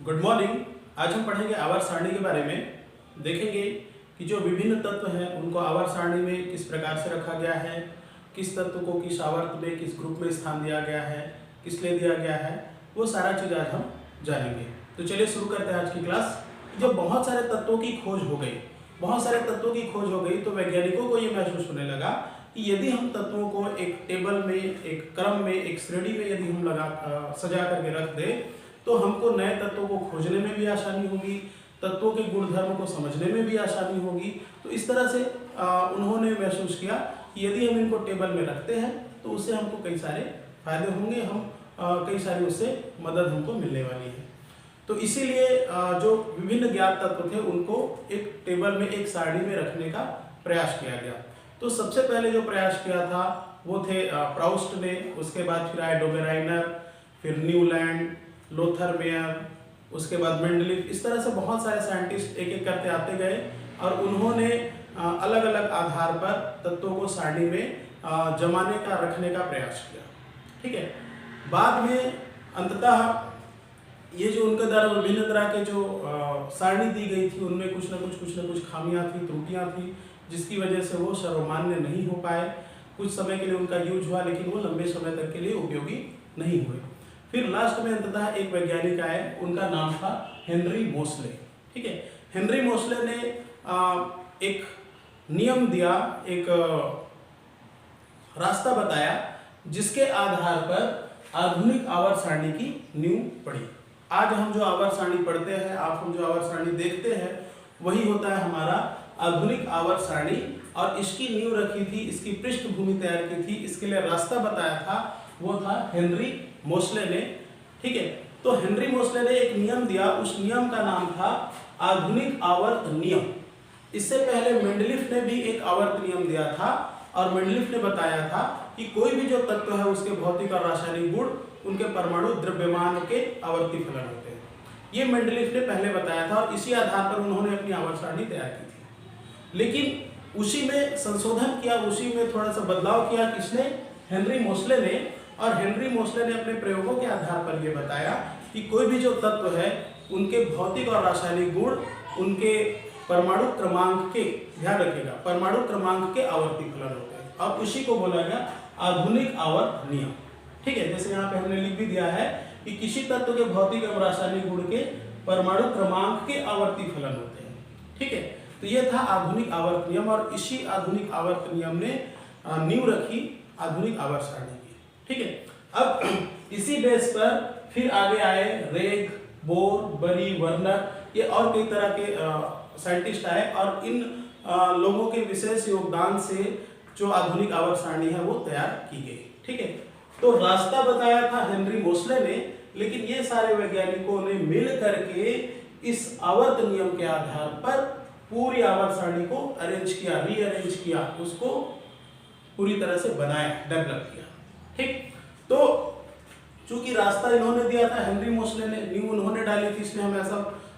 Good morning. आज हम पढ़ेंगे आवर्त सारणी के बारे में। देखेंगे कि जो विभिन्न तत्व हैं उनको आवर्त सारणी में किस प्रकार से रखा गया है, किस तत्व को किस आवर्त में किस ग्रुप में स्थान दिया गया है, किस लिए दिया गया है, वो सारा चीज़ आज हम जानेंगे। तो चलिए शुरू करते हैं आज की क्लास। जब बहुत सारे तत्वों की खोज हो गई, तो वैज्ञानिकों को ये महसूस होने लगा कि यदि हम तत्वों को एक टेबल में, एक क्रम में, एक श्रेणी में यदि हम सजा करके रख दें तो हमको नए तत्वों को खोजने में भी आसानी होगी, तत्वों के गुणधर्म को समझने में भी आसानी होगी। तो इस तरह से उन्होंने महसूस किया कि यदि हम इनको टेबल में रखते हैं तो उससे हमको कई सारे फायदे होंगे, कई सारी उससे मदद हमको मिलने वाली है। तो इसीलिए जो विभिन्न ज्ञात तत्व थे उनको एक टेबल में, एक सारणी में रखने का प्रयास किया गया। तो सबसे पहले जो प्रयास किया था वो थे प्राउस्ट ने, उसके बाद फिर आए डोबेराइनर, फिर न्यूलैंड, लोथर मेयर, उसके बाद मेंडलीफ। इस तरह से बहुत सारे साइंटिस्ट एक एक करते आते गए और उन्होंने अलग अलग आधार पर तत्वों को सारणी में जमाने का, रखने का प्रयास किया। ठीक है। बाद में अंततः ये जो उनके द्वारा विभिन्न तरह के जो सारणी दी गई थी उनमें कुछ न कुछ खामियां थी, त्रुटियां थी, जिसकी वजह से वो सर्वमान्य नहीं हो पाए। कुछ समय के लिए उनका यूज हुआ लेकिन वो लंबे समय तक के लिए उपयोगी नहीं हुए। फिर लास्ट में अंततः एक वैज्ञानिक आए, उनका नाम था हेनरी मोसले। ठीक है। हेनरी मोसले ने एक नियम दिया, एक रास्ता बताया जिसके आधार पर आधुनिक आवर्त सारणी की नींव पड़ी। आज हम जो आवर्त सारणी पढ़ते हैं, हम जो आवर्त सारणी देखते हैं, वही होता है हमारा आधुनिक आवर्त सारणी। और इसकी नींव रखी थी, इसकी पृष्ठभूमि तैयार की थी, इसके लिए रास्ता बताया था वो था हेनरी मोसले ने। ठीक है। तो हेनरी मोसले ने एक नियम दिया, उस नियम का नाम था आधुनिक आवर्त नियम। इससे पहले मेंडलीफ ने भी एक आवर्त नियम दिया था और मेंडलीफ ने बताया था कि कोई भी जो तत्व है उसके भौतिक और रासायनिक गुण उनके परमाणु द्रव्यमान के आवर्ती फलन होते हैं। ये मेंडलीफ ने पहले बताया था और इसी आधार पर उन्होंने अपनी आवर्त सारणी तैयार की थी। लेकिन उसी में संशोधन किया, उसी में थोड़ा सा बदलाव किया किसने? हेनरी मोसले ने। और हेनरी मोसले ने अपने प्रयोगों के आधार पर यह बताया कि कोई भी जो तत्व है उनके भौतिक और रासायनिक गुण उनके परमाणु क्रमांक के, ध्यान रखिएगा, परमाणु क्रमांक के आवर्ती फलन होते हैं और उसी को बोला गया आधुनिक आवर्त नियम। ठीक है। जैसे यहाँ पे हमने लिख भी दिया है कि किसी तत्व के भौतिक और रासायनिक गुण के परमाणु क्रमांक के आवर्ती फलन होते हैं। ठीक है। तो यह था आधुनिक आवर्त नियम और इसी आधुनिक आवर्त नियम ने नींव रखी आधुनिक आवर्त सारणी की। ठीक है। अब इसी बेस पर फिर आगे आए रेग, बोर, बरी, वर्नर, ये और कई तरह के साइंटिस्ट आए और इन लोगों के विशेष योगदान से जो आधुनिक आवर्त सारणी है वो तैयार की गई। ठीक है। तो रास्ता बताया था हेनरी मोसले ने, लेकिन ये सारे वैज्ञानिकों ने मिल करके इस आवर्त नियम के आधार पर पूरी आवर्त सारणी को अरेंज किया, रीअरेंज किया, उसको पूरी तरह से बनाया, डेवलप किया। ठीक। तो चूंकि रास्ता इन्होंने दिया था, हेनरी मोसले ने, नींव उन्होंने डाली थी, इसलिए हम ऐसा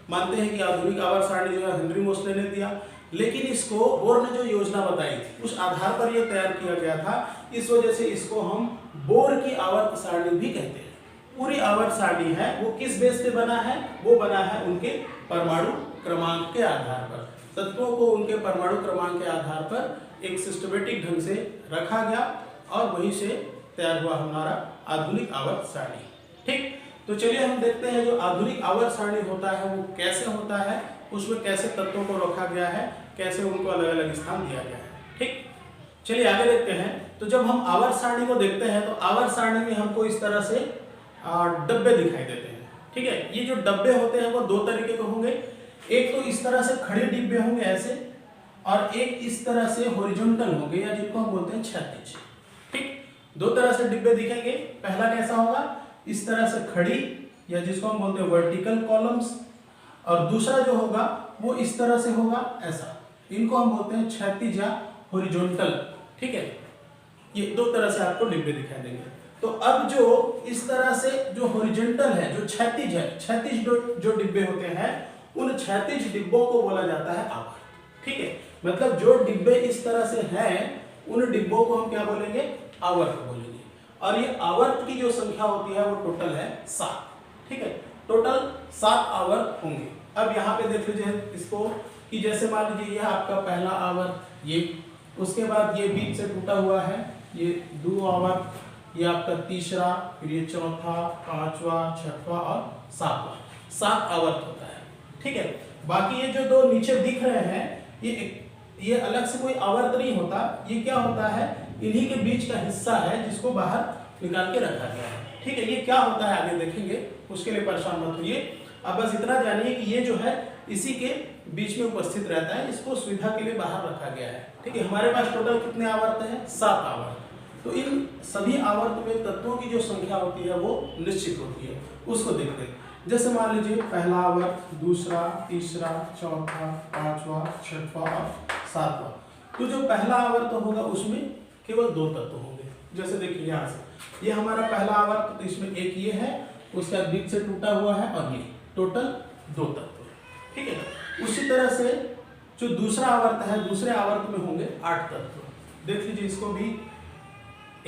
मानते हैं कि आधुनिक आवर्त सारणी जो है हेनरी मोसले ने दिया। लेकिन इसको बोर ने जो योजना बताई थी उस आधार पर यह तैयार किया गया था। इस वजह से इसको हम बोर की आवर्त सारणी भी कहते हैं। पूरी आवर्त सारणी है वो किस बेस पे बना है? वो बना है उनके परमाणु क्रमांक के आधार पर। तत्वों को उनके परमाणु क्रमांक के आधार पर एक सिस्टमेटिक ढंग से रखा गया और वहीं से तैयार हुआ हमारा आधुनिक आवर्त सारणी। ठीक। तो चलिए हम देखते हैं जो आधुनिक आवर्त सारणी होता है वो कैसे होता है, उसमें कैसे तत्वों को रखा गया है, कैसे उनको अलग अलग स्थान दिया गया है। ठीक। चलिए आगे देखते हैं। तो जब हम आवर्त सारणी को देखते हैं तो आवर्त सारणी में हमको इस तरह से डब्बे दिखाई देते हैं। ठीक है। ये जो डब्बे होते हैं वो दो तरीके के होंगे। एक तो इस तरह से खड़े डिब्बे होंगे ऐसे, और एक इस तरह से हॉरिजॉन्टल होंगे या जिनको हम बोलते हैं क्षैतिज। ठीक। दो तरह से डिब्बे दिखेंगे। पहला कैसा होगा? इस तरह से खड़ी या जिसको हम बोलते हैं वर्टिकल कॉलम्स, और दूसरा जो होगा वो इस तरह से होगा ऐसा, इनको हम बोलते हैं क्षैतिज या हॉरिजॉन्टल। ठीक है। ये दो तरह से आपको डिब्बे दिखाई देंगे। तो अब जो इस तरह से जो हॉरिजॉन्टल है, जो क्षैतिज है, क्षैतिज जो डिब्बे होते हैं उन क्षैतिज डिब्बों को बोला जाता है आवर्त। ठीक है। मतलब जो डिब्बे इस तरह से हैं उन डिब्बों को हम क्या बोलेंगे? आवर्त बोलेंगे। और ये आवर्त की जो संख्या होती है वो टोटल है 7। ठीक है। टोटल 7 आवर्त होंगे। अब यहाँ पे देख लीजिए इसको कि जैसे मान लीजिए यह आपका पहला आवर्त, ये उसके बाद ये बीच से टूटा हुआ है, ये 2 आवर्त, ये आपका तीसरा, फिर ये चौथा, पांचवा, छठवां और सातवां, 7 आवर्त होता है। ठीक है, बाकी ये जो 2 नीचे दिख रहे हैं ये अलग से कोई आवर्त नहीं होता, ये क्या होता है, इन्हीं के बीच का हिस्सा है जिसको बाहर निकाल के रखा गया है। ठीक है, ये क्या होता है आगे देखेंगे, उसके लिए परेशान मत होइए। अब बस इतना जानिए कि ये जो है इसी के बीच में उपस्थित रहता है, इसको सुविधा के लिए बाहर रखा गया है। ठीक है, हमारे पास टोटल कितने आवर्त हैं, 7 आवर्त। तो इन सभी आवर्त में तत्वों की जो संख्या होती है वो निश्चित होती है, उसको देखते हैं। जैसे मान लीजिए पहला आवर्त, दूसरा, तीसरा, चौथा, पांचवा, छठवां और सातवां। तो जो पहला आवर्त होगा उसमें केवल 2 तत्व होंगे। जैसे देखिए यहाँ से ये हमारा पहला आवर्त, तो इसमें एक ये है, उसका बीच से टूटा हुआ है, और ये टोटल 2 तत्व। ठीक है, उसी तरह से जो दूसरा आवर्त है, दूसरे आवर्त में होंगे 8 तत्व। देख लीजिए इसको भी,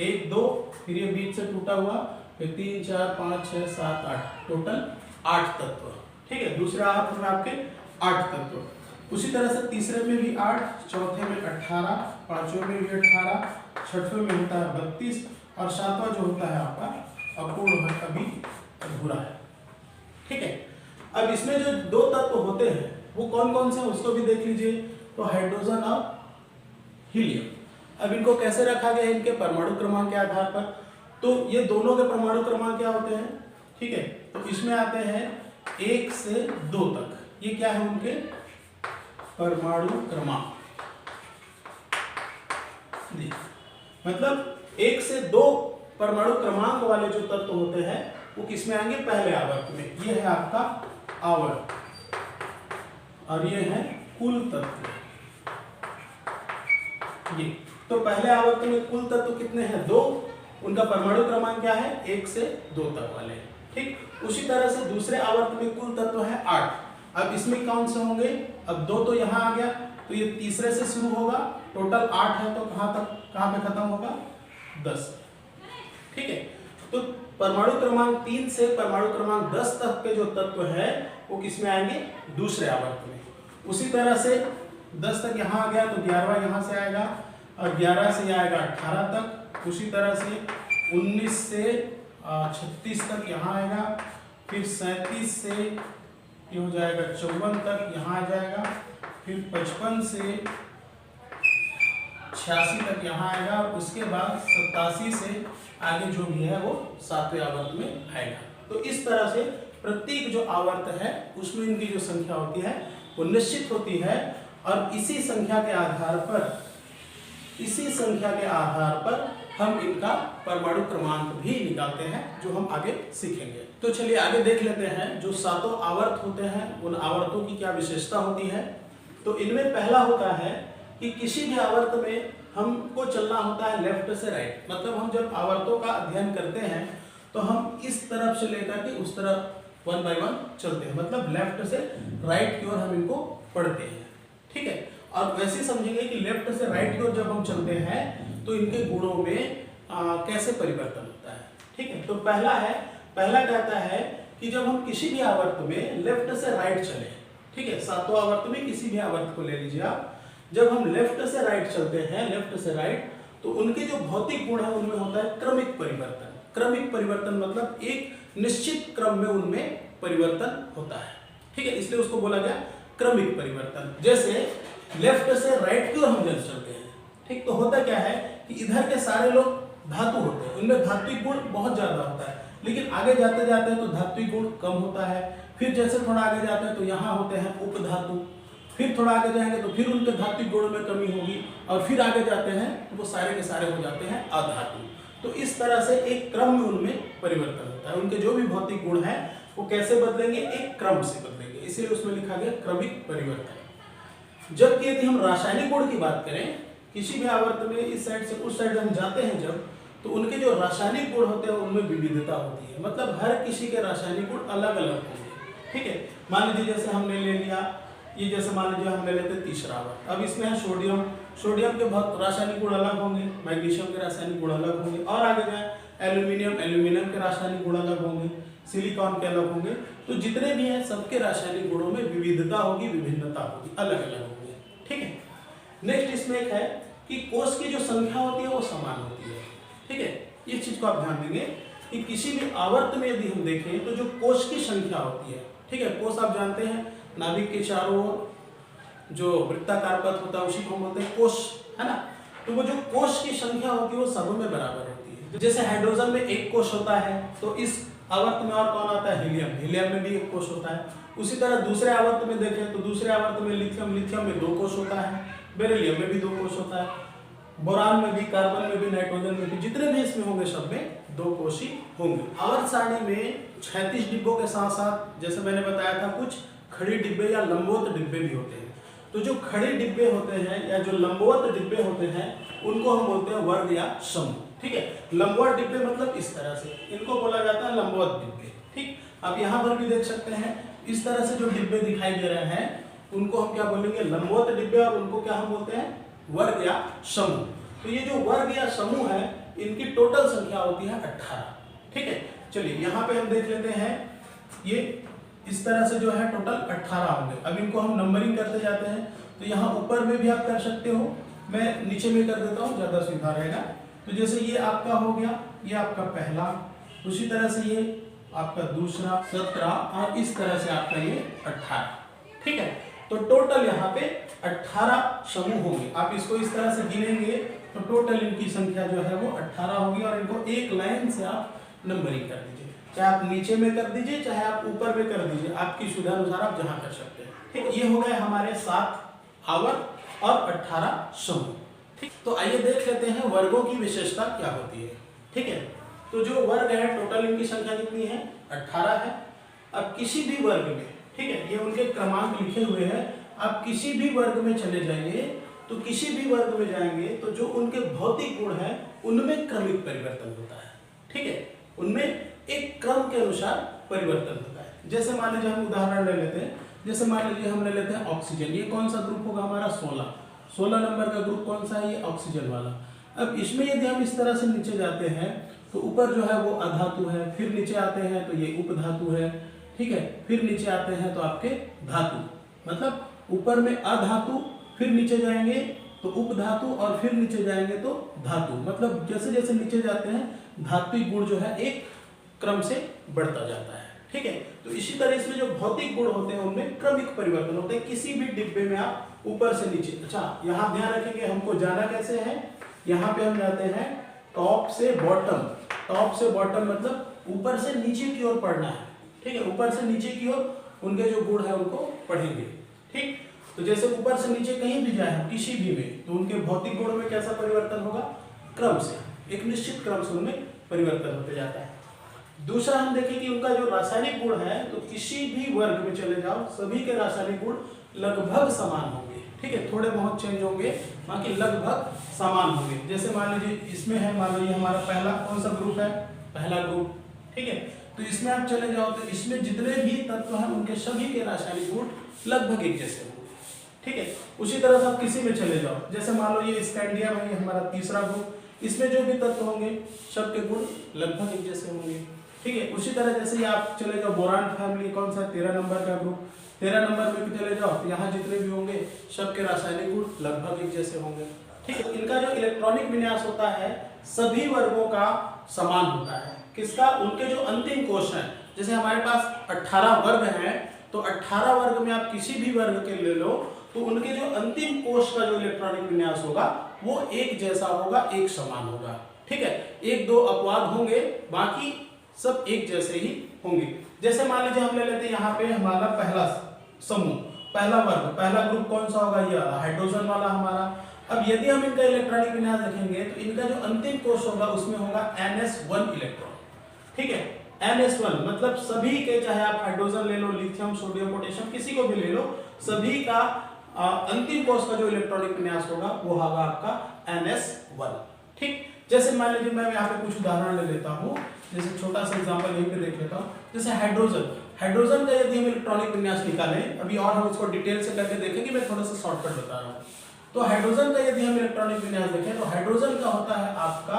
1 2, फिर ये बीच से टूटा हुआ, फिर 3 4 5 6 7 8, टोटल 8 तत्व। ठीक है, दूसरे आवर्त में आपके 8 तत्व। उसी तरह से तीसरे में भी 8, चौथे में 18, पांचवें में भी 18, छठवें में होता है 32, और सातवां जो होता है आपका अपूर्ण है, अभी अधूरा है। ठीक है, अब इसमें जो 2 तत्व होते हैं वो कौन कौन से हैं उसको भी देख लीजिए। तो हाइड्रोजन और हीलियम। अब इनको कैसे रखा गया है, इनके परमाणु क्रमांक के आधार पर। तो ये दोनों के परमाणु क्रमांक क्या होते हैं, ठीक है, तो इसमें आते हैं 1 से 2 तक। ये क्या है, उनके परमाणु क्रमांक। मतलब 1 से 2 परमाणु क्रमांक वाले जो तत्व होते हैं वो किसमें आएंगे, पहले आवर्त में। ये है आपका आवर्त, और ये है कुल तत्व। ये तो पहले आवर्त में कुल तत्व कितने हैं, 2। उनका परमाणु क्रमांक क्या है, 1 से 2 तक वाले। ठीक, उसी तरह से दूसरे आवर्त में कुल तत्व है 8। अब इसमें कौन से होंगे, अब 2 तो यहाँ आ गया, तो ये तीसरे से शुरू होगा, टोटल 8 है, तो कहाँ पे खत्म होगा, 10। ठीक है, तो परमाणु क्रमांक 3 से परमाणु क्रमांक 10 तक के जो तत्व है वो किसमें आएंगे, दूसरे आवर्त में। उसी तरह से 10 तक यहाँ आ गया, तो 11वां यहाँ से आएगा, और 11 से आएगा 18 तक। उसी तरह से 19 से 36 तक यहाँ आएगा, फिर 37 से ये हो जाएगा 54 तक यहाँ आ जाएगा, फिर 55 से 86 तक यहाँ आएगा, और उसके बाद 87 से आगे जो भी है वो 7वें आवर्त में आएगा। तो इस तरह से प्रत्येक जो आवर्त है उसमें इनकी जो संख्या होती है वो निश्चित होती है, और इसी संख्या के आधार पर हम इनका परमाणु क्रमांक भी निकालते हैं, जो हम आगे सीखेंगे। तो चलिए आगे देख लेते हैं जो 7 आवर्त होते हैं उन आवर्तों की क्या विशेषता होती है। तो इनमें पहला होता है कि किसी भी आवर्त में हमको चलना होता है लेफ्ट से राइट। मतलब हम जब आवर्तों का अध्ययन करते हैं तो हम इस तरफ से लेकर के उस तरफ 1 बाय 1 चलते हैं, मतलब लेफ्ट से राइट की ओर हम इनको पढ़ते हैं। ठीक है, और वैसे समझेंगे कि लेफ्ट से राइट की ओर जब हम चलते हैं तो इनके गुणों में कैसे परिवर्तन होता है। ठीक है, तो पहला कहता है कि जब हम किसी भी आवर्त में लेफ्ट से राइट चले, ठीक है, 7 आवर्त में किसी भी आवर्त को ले लीजिए आप, जब हम लेफ्ट से राइट चलते हैं, लेफ्ट से राइट, तो उनके जो भौतिक गुण है उनमें होता है क्रमिक परिवर्तन। क्रमिक परिवर्तन मतलब एक निश्चित क्रम में उनमें परिवर्तन होता है। ठीक है, इसलिए उसको बोला गया क्रमिक परिवर्तन। जैसे लेफ्ट से राइट की ओर हम जब चलते हैं, ठीक, तो होता क्या है कि इधर के सारे लोग धातु होते हैं, उनमें धात्विक गुण बहुत ज्यादा होता है, लेकिन आगे जाते जाते तो धात्विक गुण कम होता है। फिर जैसे थोड़ा आगे जाते हैं तो यहाँ होते हैं उपधातु, फिर थोड़ा आगे जाएंगे तो फिर उनके धात्विक गुणों में कमी होगी, और फिर आगे जाते हैं तो वो सारे के सारे हो जाते हैं अधातु। तो इस तरह से एक क्रम में उनमें परिवर्तन होता है। उनके जो भी भौतिक गुण हैं वो कैसे बदलेंगे, एक क्रम से बदलेंगे, इसीलिए उसमें लिखा गया क्रमिक परिवर्तन। जबकि यदि हम रासायनिक गुण की बात करें, किसी भी आवर्त में इस साइड से उस साइड हम जाते हैं जब, तो उनके जो रासायनिक गुण होते हैं उनमें विविधता होती है, मतलब हर किसी के रासायनिक गुण अलग अलग होंगे। ठीक है, मान लीजिए जैसे हमने ले लिया ये, जैसे मान लीजिए हम ले लेते हैं तीसरा आवर्त। अब इसमें है सोडियम, सोडियम के बहुत रासायनिक गुण अलग होंगे, मैग्नीशियम के रासायनिक गुण अलग होंगे, और आगे जाए एल्यूमिनियम, एल्यूमिनियम के रासायनिक गुण अलग होंगे, सिलिकॉन के अलग होंगे। तो जितने भी हैं सबके रासायनिक गुणों में विविधता होगी, विभिन्नता होगी, अलग अलग होंगे। ठीक है। नेक्स्ट इसमें एक है कि कोष की जो संख्या होती है वो समान होती है। ठीक है, इस चीज को आप ध्यान देंगे कि किसी भी आवर्त में यदि हम देखें तो जो कोष की संख्या होती है, ठीक है, कोष आप जानते हैं नाभिक के चारों ओर जो वृत्ताकार पथ होता है उसी को हम बोलते हैं कोष, है ना। तो वो जो कोष की संख्या होती है वो सबों में बराबर होती है। जैसे हाइड्रोजन में एक कोष होता है तो इस आवर्त में और कौन आता है, हीलियम, हीलियम में भी एक कोष होता है। उसी तरह दूसरे आवर्त में देखें तो दूसरे आवर्त में लिथियम, लिथियम में 2 कोष होता है, बेरिलियम में भी 2 कोष होता है, बोरान में भी, कार्बन में भी, नाइट्रोजन में भी, जितने भी इसमें होंगे सब में 2 कोष ही होंगे। आवर्त सारणी में 36 डिब्बों के साथ साथ जैसे मैंने बताया था कुछ खड़ी डिब्बे या लंबवत डिब्बे भी होते हैं। तो जो खड़े डिब्बे होते हैं या जो लंबवत डिब्बे होते हैं उनको हम बोलते हैं वर्ग या समूह। ठीक है, लंबवत डिब्बे मतलब इस तरह से, इनको बोला जाता है लंबवत डिब्बे। ठीक, आप यहाँ पर भी देख सकते हैं इस तरह से जो डिब्बे दिखाई दे रहे हैं उनको हम क्या बोलेंगे, लंबवत डिब्बे, और उनको क्या हम बोलते हैं, वर्ग या समूह। तो ये जो वर्ग या समूह है इनकी टोटल संख्या होती है 18। ठीक है, चलिए यहाँ पे हम देख लेते हैं, ये इस तरह से जो है टोटल 18 होंगे। अब इनको हम नंबरिंग करते जाते हैं। तो यहाँ ऊपर में भी आप कर सकते हो, मैं नीचे में कर देता हूँ, ज्यादा सीधा रहेगा। तो जैसे ये आपका हो गया, ये आपका पहला, उसी तरह से ये आपका दूसरा 17 और इस तरह से आपका ये 18। ठीक है, तो टोटल यहाँ पे 18 समूह होंगे। आप इसको इस तरह से गिनेंगे तो टोटल इनकी संख्या जो है वो 18 होगी, और इनको एक लाइन से आप नंबरिंग कर दीजिए, चाहे आप नीचे में कर दीजिए चाहे आप ऊपर में कर दीजिए, आपकी सुविधा अनुसार आप जहां कर सकते हैं। ठीक, ये हो गए हमारे 7 आवर्त और 18 समूह। ठीक, तो आइए देख लेते हैं वर्गों की विशेषता क्या होती है। ठीक है, तो जो वर्ग है टोटल इनकी संख्या कितनी है, 18 है। अब किसी भी वर्ग में, ठीक है, ये उनके क्रमांक लिखे हुए हैं, आप किसी भी वर्ग में चले जाइए तो किसी भी वर्ग में जाएंगे तो जो उनके भौतिक गुण है उनमें क्रमिक परिवर्तन होता है। ठीक है, उनमें एक क्रम के अनुसार परिवर्तन होता है। जैसे मान लीजिए हम उदाहरण ले लेते हैं, जैसे मान लीजिए हम ले लेते हैं ऑक्सीजन, ये कौन सा ग्रुप होगा हमारा, 16 नंबर का ग्रुप कौन सा है, ये ऑक्सीजन वाला। अब इसमें यदि हम इस तरह से नीचे जाते हैं तो ऊपर जो है वो अधातु है, फिर नीचे आते हैं तो ये उपधातु है। ठीक है, फिर नीचे आते हैं तो आपके धातु, मतलब ऊपर में अधातु, फिर नीचे जाएंगे तो उपधातु, और फिर नीचे जाएंगे तो धातु। मतलब जैसे जैसे नीचे जाते हैं धात्विक गुण जो है एक क्रम से बढ़ता जाता है। ठीक है, तो इसी तरह इसमें जो भौतिक गुण होते हैं उनमें क्रमिक परिवर्तन होते हैं किसी भी डिब्बे में आप ऊपर से नीचे। अच्छा, यहाँ ध्यान रखेंगे हमको जाना कैसे है, यहाँ पे हम जाते हैं टॉप से बॉटम। टॉप से बॉटम मतलब ऊपर से नीचे की ओर पढ़ना है। ठीक है, ऊपर से नीचे की ओर उनके जो गुण है उनको पढ़ेंगे। ठीक, तो जैसे ऊपर से नीचे कहीं भी जाए किसी भी में तो उनके भौतिक गुणों में कैसा परिवर्तन होगा, क्रम से, एक निश्चित क्रम से उनमें परिवर्तन होते जाता है। दूसरा हम देखें कि उनका जो रासायनिक गुण है तो किसी भी वर्ग में चले जाओ सभी के रासायनिक गुण लगभग समान होंगे। ठीक है, थोड़े बहुत चेंज होंगे, बाकी लगभग समान होंगे। जैसे मान लीजिए इसमें है, मान लीजिए हमारा पहला कौन सा ग्रुप है, पहला ग्रुप। ठीक है, तो इसमें आप चले जाओ तो इसमें जितने भी तत्व हैं उनके सभी के रासायनिक गुण लगभग एक जैसे होंगे। ठीक है, उसी तरह से आप किसी में चले जाओ, जैसे मान लो ये स्कैंडियम है, हमारा तीसरा ग्रुप, इसमें जो भी तत्व होंगे सबके गुण लगभग एक जैसे होंगे। ठीक है, उसी तरह जैसे ही आप चले जाओ बोरान फैमिली, कौन सा 13 नंबर का ग्रुप, 13 नंबर में भी चले जाओ तो यहाँ जितने भी होंगे सबके रासायनिक गुण लगभग एक जैसे होंगे। ठीक है, इनका जो इलेक्ट्रॉनिक विन्यास होता है सभी वर्गों का समान होता है। किसका, उनके जो अंतिम कोश हैं, जैसे हमारे पास 18 वर्ग हैं तो 18 वर्ग में आप किसी भी वर्ग के ले लो तो उनके जो अंतिम कोश का जो इलेक्ट्रॉनिक विन्यास होगा वो एक जैसा होगा, एक समान होगा। ठीक है, 1-2 अपवाद होंगे, बाकी सब एक जैसे ही होंगे। जैसे मान लीजिए हम ले लेते हैं यहाँ पे हमारा पहला समूह, पहला वर्ग, पहला ग्रुप कौन सा होगा, ये हाइड्रोजन वाला हमारा। अब यदि हम इनका इलेक्ट्रॉनिक विन्यास देखेंगे तो इनका जो अंतिम कोश होगा उसमें होगा NS1 इलेक्ट्रॉन। ठीक है, NS1 मतलब सभी के, चाहे आप हाइड्रोजन ले लो, लिथियम, सोडियम, पोटेशियम, किसी को भी ले लो, सभी का अंतिम कोश का जो इलेक्ट्रॉनिक विन्यास होगा वो होगा आपका NS1। ठीक, जैसे मान लीजिए मैं यहाँ पे कुछ उदाहरण ले लेता हूँ, जैसे छोटा सा एग्जांपल यहीं पे देख लेता हूँ। जैसे हाइड्रोजन का यदि हम इलेक्ट्रॉनिक विन्यास निकालें, अभी और हम इसको डिटेल से करके देखेंगे, मैं थोड़ा सा शॉर्टकट बता रहा हूँ। तो हाइड्रोजन का यदि हम इलेक्ट्रॉनिक विन्यास देखें तो हाइड्रोजन का होता है आपका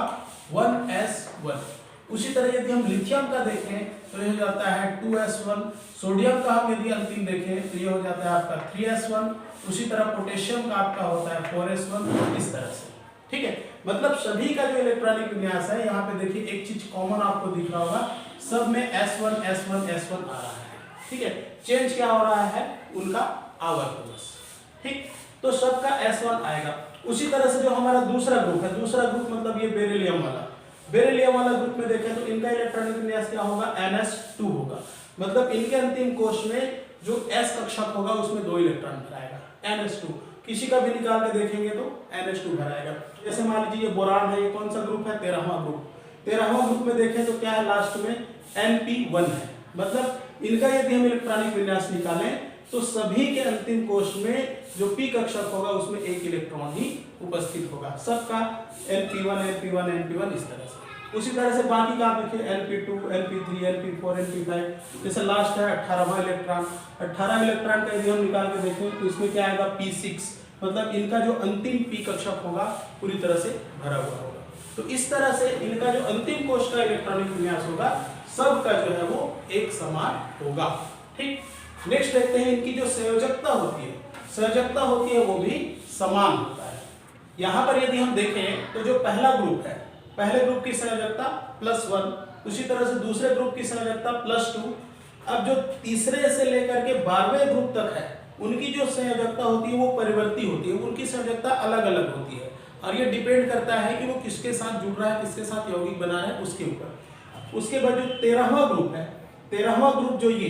1s1। उसी तरह यदि हम लिथियम का देखें तो ये हो जाता है 2s1। सोडियम का हम यदि अंतिम देखें तो ये हो जाता है आपका 3s1। उसी तरह पोटेशियम का आपका होता है 4s1, इस तरह से। ठीक है, मतलब सभी का जो इलेक्ट्रॉनिक विन्यास है, यहाँ पे देखिए एक चीज कॉमन आपको दिख रहा होगा, सब में s1 s1 s1 आ रहा है। ठीक है, चेंज क्या हो रहा है, उनका आवर्त बस। ठीक, तो सबका s1 आएगा। उसी तरह से जो हमारा दूसरा ग्रुप है, दूसरा ग्रुप मतलब ये बेरिलियम वाला, बेरिलियम वाला ग्रुप में देखें तो इनका इलेक्ट्रॉनिक विन्यास क्या होगा, ns2 होगा। मतलब इनके अंतिम कोश में जो s कक्षक होगा उसमें 2 इलेक्ट्रॉन भराएगा, ns2। किसी का भी निकाल के देखेंगे तो ns2 भराएगा। जैसे मान लीजिए ये बोरान है, ये कौन सा ग्रुप है, 13वां ग्रुप। 13वां ग्रुप में देखें तो क्या है, लास्ट में np1 है। मतलब इनका यदि हम इलेक्ट्रॉनिक विन्यास निकालें तो सभी के अंतिम कोश में जो p कक्षक होगा उसमें 1 इलेक्ट्रॉन ही उपस्थित होगा, सबका np1 np1 np1 इस तरह से। उसी तरह से बाकी का आप देखिए np2 np3 np4 np5। जैसे लास्ट है 18वां इलेक्ट्रॉन, 18 इलेक्ट्रॉन का यदि हम निकाल के देखें तो इसमें क्या आएगा, p6। मतलब इनका जो अंतिम p कक्षक होगा पूरी तरह से भरा हुआ होगा। तो इस तरह से इनका जो अंतिम कोश का इलेक्ट्रॉनिक विन्यास होगा सबका जो है वो एक समान होगा। ठीक, नेक्स्ट देखते हैं इनकी जो संयोजकता होती है, संयोजकता होती है वो भी समान होता है। यहाँ पर यदि हम देखें तो जो पहला ग्रुप है, पहले ग्रुप की संयोजकता +1, उसी तरह से दूसरे ग्रुप की संयोजकता +2। अब जो तीसरे से लेकर के 12वें ग्रुप तक है उनकी जो संयोजकता होती है वो परिवर्ती होती है, उनकी संयोजकता अलग अलग होती है और ये डिपेंड करता है कि वो किसके साथ जुड़ रहा है, किसके साथ यौगिक बना रहा है उसके ऊपर। उसके बाद जो 13वां ग्रुप है, 13वां ग्रुप जो ये,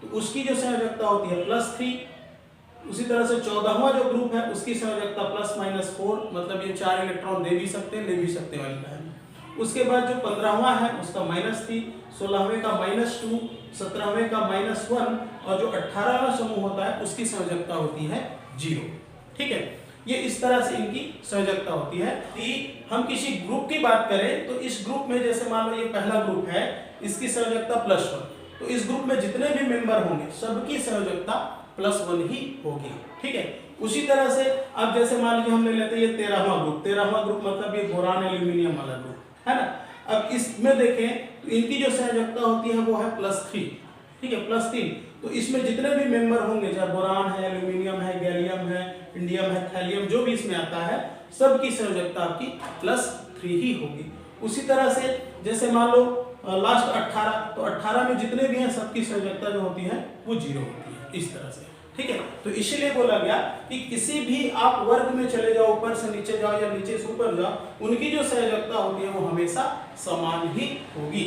तो उसकी जो संयोजकता होती है +3। उसी तरह से 14वां जो ग्रुप है उसकी संयोजकता +-4, मतलब ये 4 इलेक्ट्रॉन दे भी सकते हैं, ले भी सकते हैं वाली कहानी। उसके बाद जो 15वां है उसका -3, 16वें का -2, 17वें का -1 और जो 18वां समूह होता है उसकी संयोजकता होती है 0। ठीक है, ये इस तरह से इनकी संयोजकता होती है। कि हम किसी ग्रुप की बात करें तो इस ग्रुप में जैसे मान लो ये पहला ग्रुप है, इसकी संयोजकता +1, तो इस ग्रुप में जितने भी मेंबर होंगे सबकी संयोजकता +1 ही होगी। ठीक है, उसी तरह से अब जैसे मान लीजिए हम ले लेते हैं ये 13वां ग्रुप, 13वां ग्रुप मतलब ये बोरान एल्यूमिनियम वाला ग्रुप है ना। अब इसमें देखें तो इनकी जो संयोजकता होती है वो है +3। ठीक है, +3। तो इसमें जितने भी मेंबर होंगे, चाहे बोरान है, एल्यूमिनियम है, गैलियम है, इंडियम है, थैलियम, जो भी इसमें आता है सबकी संयोजकता आपकी +3 ही होगी। उसी तरह से जैसे मान लो लास्ट 18, तो 18 में जितने भी हैं सबकी संयोजकता जो होती है वो 0 होती है, इस तरह से। ठीक है, तो इसलिए बोला गया कि किसी भी आप वर्ग में चले जाओ, ऊपर से नीचे जाओ या नीचे से ऊपर जाओ, उनकी जो संयोजकता होती है वो हमेशा समान ही होगी।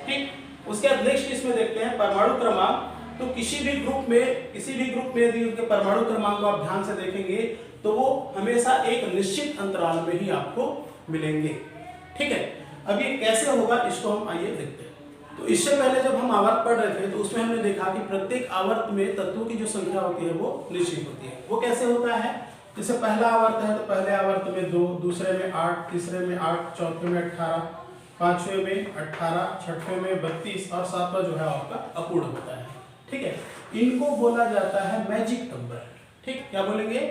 ठीक, उसके बाद नेक्स्ट इसमें देखते हैं परमाणु क्रमांक। तो किसी भी ग्रुप में यदि उनके परमाणु क्रमांक को आप ध्यान से देखेंगे तो वो हमेशा एक निश्चित अंतराल में ही आपको मिलेंगे। ठीक है, अब ये कैसे होगा इसको हम आइए देखते हैं। तो इससे पहले जब हम आवर्त पढ़ रहे थे तो उसमें हमने देखा कि प्रत्येक आवर्त में तत्वों की जो संख्या होती है वो निश्चित होती है। वो कैसे होता है, जैसे पहला आवर्त है तो पहले आवर्त में 2, दूसरे में 8, तीसरे में 8, चौथे में 18, पांचवें में 18, छठवें में 32 और सातवां जो है आपका अपूर्ण होता है। ठीक है, इनको बोला जाता है मैजिक नंबर। ठीक, क्या बोलेंगे,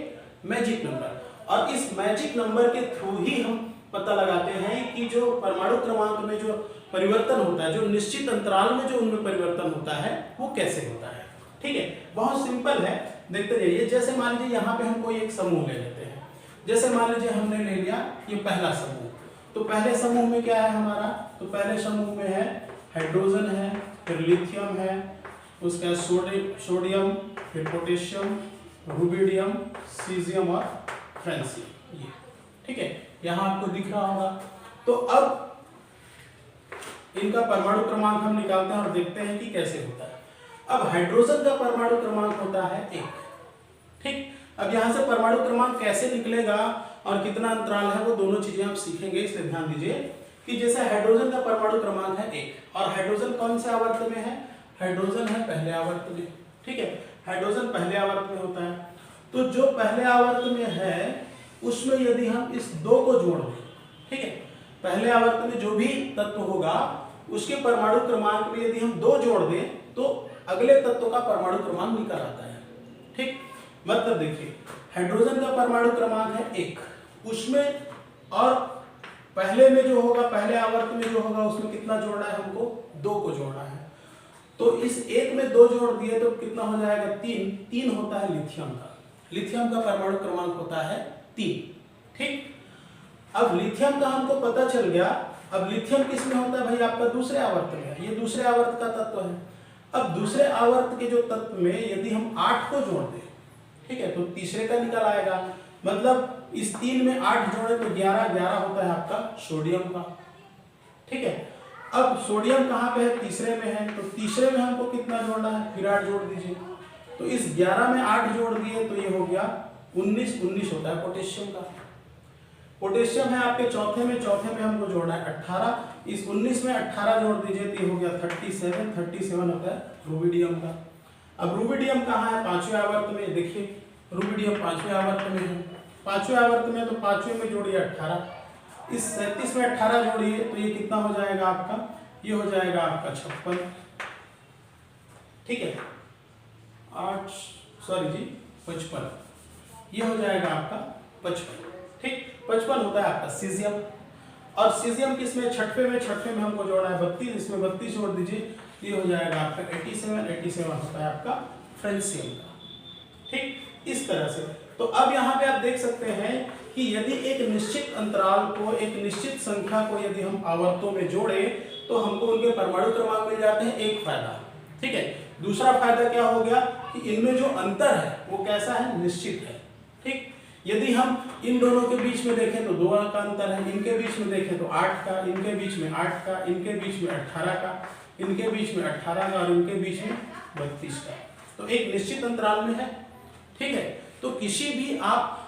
मैजिक नंबर। और इस मैजिक नंबर के थ्रू ही हम पता लगाते हैं कि जो परमाणु क्रमांक में जो परिवर्तन होता है, जो निश्चित अंतराल में जो उनमें परिवर्तन होता है वो कैसे होता है। ठीक है, बहुत सिंपल है, देखते जाइए। जैसे मान लीजिए यहाँ पे हम कोई एक समूह ले लेते हैं। जैसे मान लीजिए हमने ले लिया ये पहला समूह, तो पहले समूह में क्या है हमारा, तो पहले समूह में है हाइड्रोजन है, फिर लिथियम है, उसके बाद सोडियम, फिर पोटेशियम, रुबिडियम, सीजियम और फ्रांसियम। ये ठीक है, यहाँ आपको दिख रहा होगा। तो अब इनका परमाणु क्रमांक हम निकालते हैं और देखते हैं कि कैसे होता है। अब हाइड्रोजन का परमाणु क्रमांक होता है 1। ठीक, अब यहाँ से परमाणु क्रमांक कैसे निकलेगा और कितना अंतराल है वो दोनों चीजें आप सीखेंगे, इसलिए ध्यान दीजिए कि जैसे हाइड्रोजन का परमाणु क्रमांक है 1 और हाइड्रोजन कौन से आवर्त में है, हाइड्रोजन है पहले आवर्त में। ठीक है, हाइड्रोजन पहले आवर्त में होता है। तो जो पहले आवर्त में है उसमें यदि हम इस 2 को जोड़ दें, ठीक है, पहले आवर्त में जो भी तत्व होगा उसके परमाणु क्रमांक में यदि हम 2 जोड़ दें तो अगले तत्व का परमाणु क्रमांक निकल आता है। ठीक, मतलब देखिए हाइड्रोजन का परमाणु क्रमांक है 1, उसमें और पहले में जो होगा, पहले आवर्त में जो होगा उसमें कितना जोड़ना है, हमको 2 को जोड़ना है। तो इस एक में 2 जोड़ दिए तो कितना हो जाएगा 3। 3 होता है लिथियम का। लिथियम का परमाणु क्रमांक होता है 3। ठीक, अब लिथियम का हमको पता चल गया। अब लिथियम किस में होता है भाई, आपका दूसरे आवर्त में है। ये दूसरे आवर्त का तत्व है। अब दूसरे आवर्त के जो तत्व में यदि हम 8 को जोड़ दें, ठीक है, तो तीसरे का निकल आएगा। मतलब इस 3 में 8 जोड़े तो 11 11 होता है आपका सोडियम का। ठीक है, अब सोडियम कहाँ पे है, तीसरे में है। तो तीसरे में हमको कितना जोड़ना है, फिर 8 जोड़ दीजिए। तो इस 11 में 8 जोड़ दिए तो ये हो गया 19। 19 होता है पोटेशियम का। पोटेशियम है आपके चौथे में हमको जोड़ना है 18। इस 19 में 18 जोड़ दीजिए तो ये हो गया 37। 37 होता है रुबिडियम का। अब रुबिडियम कहाँ है, 5वें आवर्त में। देखिए रुबिडियम 5वें आवर्त में है। 5वें आवर्त में तो 5वें में जोड़िए 18। इस 37 में 18 जोड़िए तो ये कितना हो जाएगा आपका, ये हो जाएगा आपका 56। ठीक है, 55, ये हो जाएगा आपका 55। ठीक, 55 होता है आपका सीजियम। और सीजियम किसमें, छठवें में हमको जोड़ना है 32। इसमें 32 जोड़ दीजिए, ये हो जाएगा आपका 87 होता है आपका फ्रेंसियम का। ठीक, इस तरह से। तो अब यहाँ पे आप देख सकते हैं कि यदि एक निश्चित अंतराल को, एक निश्चित संख्या को यदि हम आवर्तों में जोड़े तो हमको उनके परमाणु क्रमांक मिल जाते हैं। एक फायदा, ठीक है। दूसरा फायदा क्या हो गया कि इनमें जो अंतर है वो कैसा है, निश्चित है। ठीक, यदि हम इन दोनों के बीच में देखें तो 2 का अंतर है, इनके बीच में देखें तो 8 का, इनके बीच में 8 का, इनके बीच में 18 का, इनके बीच में 18 का और इनके बीच में 32 का। तो एक निश्चित अंतराल में है। ठीक है, तो किसी भी आप